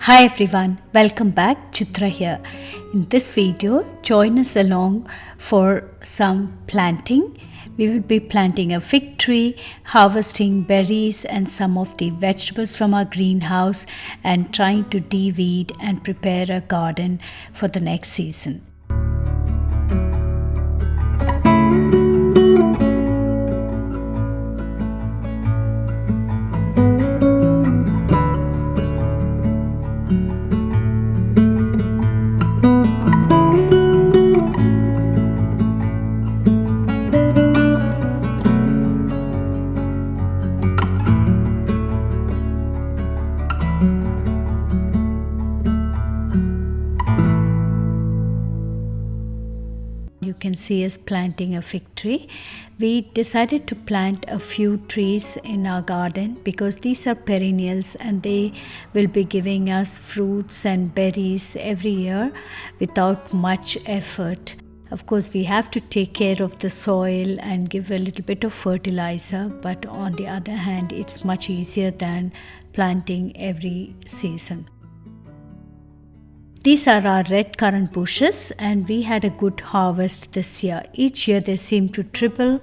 Hi everyone, welcome back. Chitra here. In this video, join us along for some planting. We will be planting a fig tree, harvesting berries and some of the vegetables from our greenhouse, and trying to de-weed and prepare a garden for the next season. You can see us planting a fig tree. We decided to plant a few trees in our garden because these are perennials and they will be giving us fruits and berries every year without much effort. Of course, we have to take care of the soil and give a little bit of fertilizer, but on the other hand, it's much easier than planting every season. These are our red currant bushes and we had a good harvest this year. Each year they seem to triple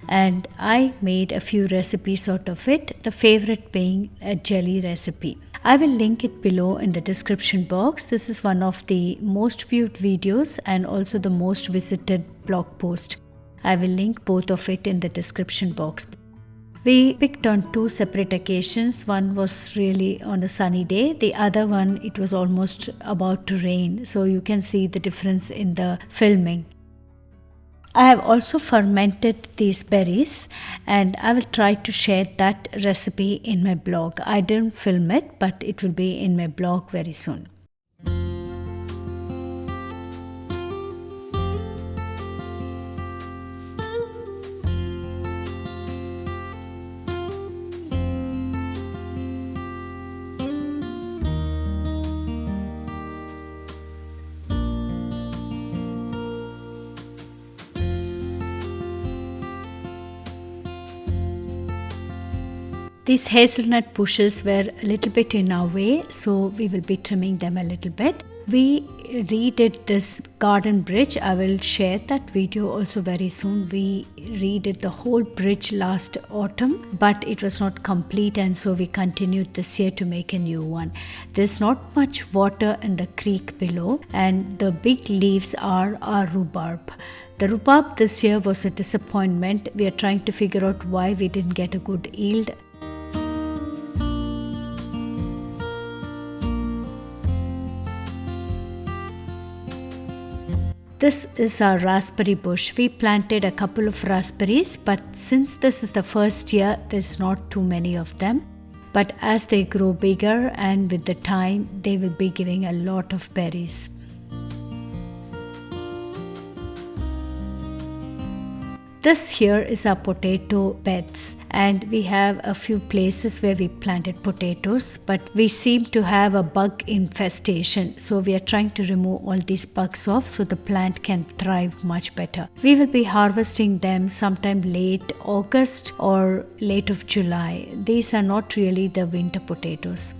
and I made a few recipes out of it, the favorite being a jelly recipe. I will link it below in the description box. This is one of the most viewed videos and also the most visited blog post. I will link both of it in the description box. We picked on two separate occasions. One was really on a sunny day. The other one, it was almost about to rain. So you can see the difference in the filming. I have also fermented these berries and I will try to share that recipe in my blog. I didn't film it, but it will be in my blog very soon. These hazelnut bushes were a little bit in our way, so we will be trimming them a little bit. We redid this garden bridge. I will share that video also very soon. We redid the whole bridge last autumn, but it was not complete and so we continued this year to make a new one. There's not much water in the creek below and the big leaves are our rhubarb. The rhubarb this year was a disappointment. We are trying to figure out why we didn't get a good yield. This is our raspberry bush. We planted a couple of raspberries, but since this is the first year, there's not too many of them. But as they grow bigger and with the time, they will be giving a lot of berries. This here is our potato beds and we have a few places where we planted potatoes, but we seem to have a bug infestation. So we are trying to remove all these bugs off so the plant can thrive much better. We will be harvesting them sometime late August or late of July. These are not really the winter potatoes.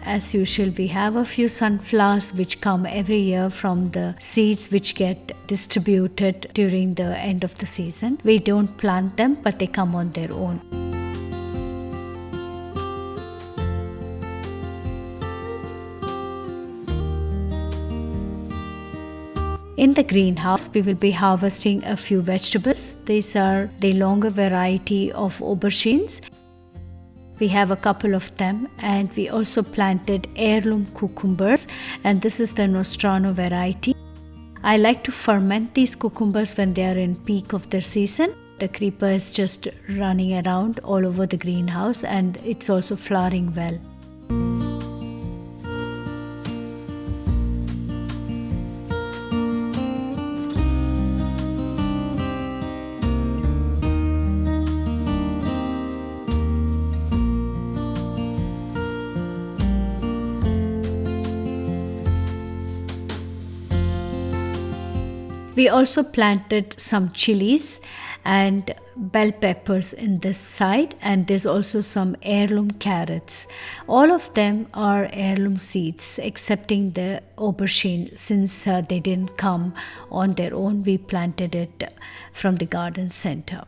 As usual, we have a few sunflowers which come every year from the seeds which get distributed during the end of the season. We don't plant them, but they come on their own. In the greenhouse, we will be harvesting a few vegetables. These are the longer variety of aubergines. We have a couple of them and we also planted heirloom cucumbers and this is the Nostrano variety. I like to ferment these cucumbers when they are in peak of their season. The creeper is just running around all over the greenhouse and it's also flowering well. We also planted some chilies and bell peppers in this side, and there's also some heirloom carrots. All of them are heirloom seeds excepting the aubergine, since they didn't come on their own. We planted it from the garden center.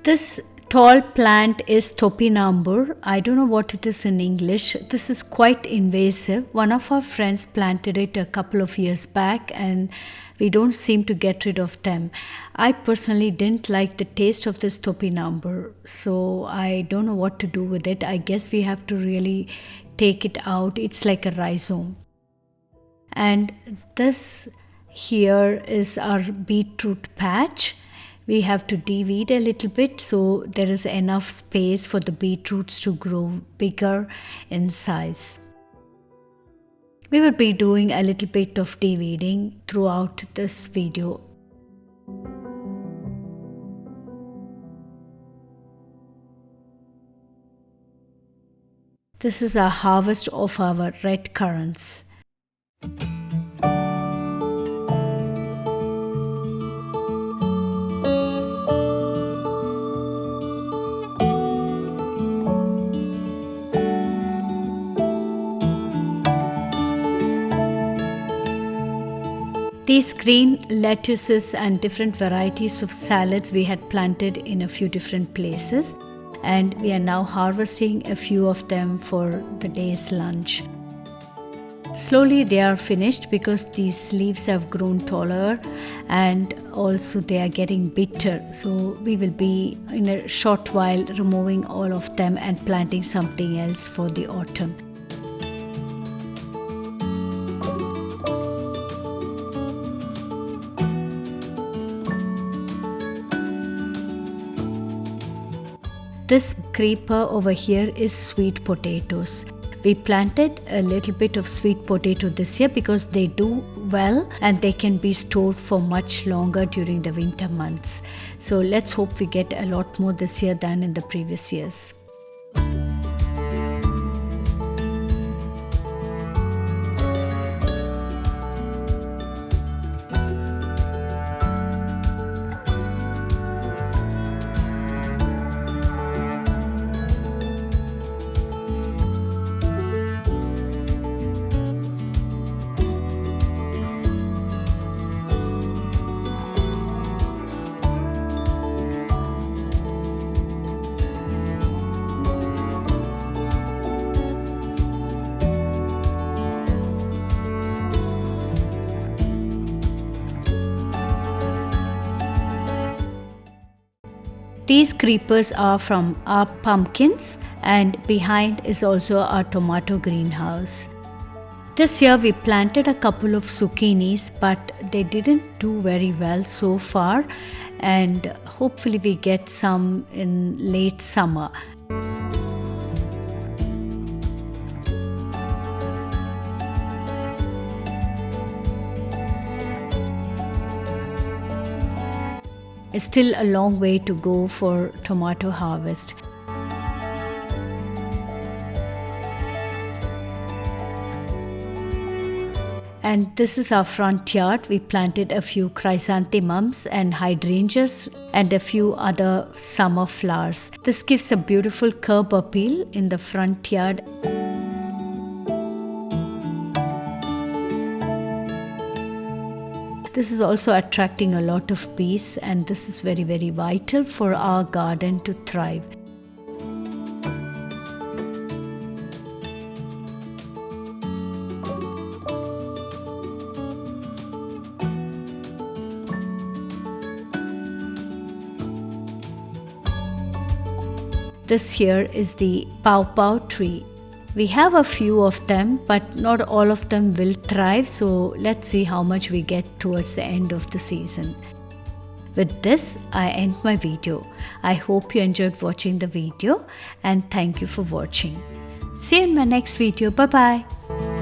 This tall plant is topinambur. I don't know what it is in English. This is quite invasive. One of our friends planted it a couple of years back and we don't seem to get rid of them. I personally didn't like the taste of this topinambur, so I don't know what to do with it. I guess we have to really take it out. It's like a rhizome. And this here is our beetroot patch. We have to de-weed a little bit so there is enough space for the beetroots to grow bigger in size. We will be doing a little bit of de-weeding throughout this video. This is our harvest of our red currants. These green lettuces and different varieties of salads we had planted in a few different places, and we are now harvesting a few of them for the day's lunch. Slowly they are finished because these leaves have grown taller and also they are getting bitter. So we will be in a short while removing all of them and planting something else for the autumn. This creeper over here is sweet potatoes. We planted a little bit of sweet potato this year because they do well and they can be stored for much longer during the winter months. So let's hope we get a lot more this year than in the previous years. These creepers are from our pumpkins, and behind is also our tomato greenhouse. This year we planted a couple of zucchinis, but they didn't do very well so far, and hopefully we get some in late summer. It's still a long way to go for tomato harvest. And this is our front yard. We planted a few chrysanthemums and hydrangeas and a few other summer flowers. This gives a beautiful curb appeal in the front yard. This is also attracting a lot of bees, and this is very, very vital for our garden to thrive. This here is the pawpaw tree. We have a few of them, but not all of them will thrive, so let's see how much we get towards the end of the season. With this, I end my video. I hope you enjoyed watching the video, and thank you for watching. See you in my next video. Bye bye.